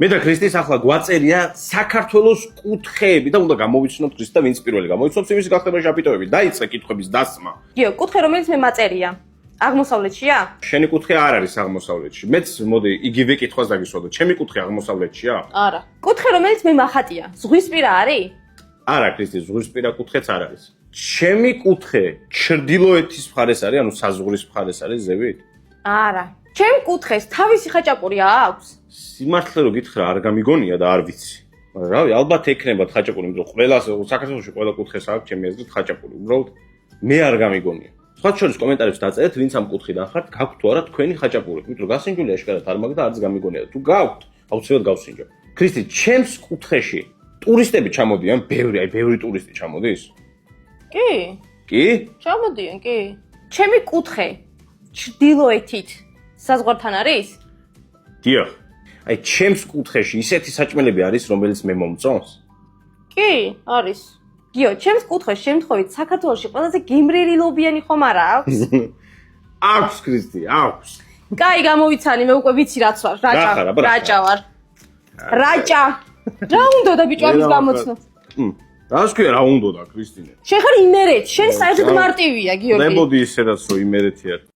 მე და ქრისტის ახლა გვაწერია საქართველოს კუთხეები და უნდა გამოვიცნოთ ქრისტე და ვინც პირველი გამოიცნობს იმის გახდება შაპიტოები. დაიწყე კითხვების დასმა. გიო, კუთხე რომელიც მე მაწერია. აღმოსავლეთშია? შენი კუთხე არ არის აღმოსავლეთში. მეც მოდი იგივე კითხვას დაგისვადო. ჩემი კუთხე აღმოსავლეთშია? არა. კუთხე რომელიც მე მახატია, ზღვისპირა არის? არა, ქრისტე, ზღვისპირა კუთხეც არ არის. ჩემი კუთხე ჩრდილოეთის მხარეს არის, ანუ საზღვრის მხარეს არის ზევით? არა. ჩემ კუთხეს თავისი ხაჭაპური აქვს? სიმართლე რო გითხრა, არ გამიგონია და არ ვიცი. მაგრამ რავი, ალბათ ექნება ხაჭაპური, იმიტომ რომ ყველა საქართველოში ყველა კუთხეს აქვს ჩემი აზრით ხაჭაპური. უბრალოდ მე არ გამიგონია. სხვა შორის კომენტარებში დაწერეთ, ვინც ამ კუთხიდან ხართ, გაქვთ თუ არა თქვენი ხაჭაპური. იმიტომ რომ გასინჯული აშკარად არ მაგ და არც გამიგონია. თუ გაქვთ, აუცილებლად გავსინჯო. ქრისტე, ჩემს კუთხეში ტურისტები ჩამოდიან, ბევრი ტურისტი ჩამოდის? კი. კი? ჩამოდიან, კი. ჩემი კუთხე ჩრდილოეთით საზღვართან არის? დიახ. აი, ჩემს კუთხეში ისეთი საჭმელები არის, რომელიც მე მომწონს? კი, არის. გიო, ჩემს კუთხეს შემთხვევით საქართველოში ყველაზე გემრიელი ლობიანი ხომ არა აქვს? აქვს, ქრისტე, აქვს. კაი, გამოვიცანი, მე უკვე ვიცი რაც ვარ, რაჭა ვარ. რაჭა. რა უნდა და ბიჭო ამის გამოცნო? რას ქვია რა უნდა და ქრისტინე? შენ ხარ იმერეთ, შენ საერთოდ მარტივია, გიორგი. ნებოდი ისედაც რომ იმერეთი არ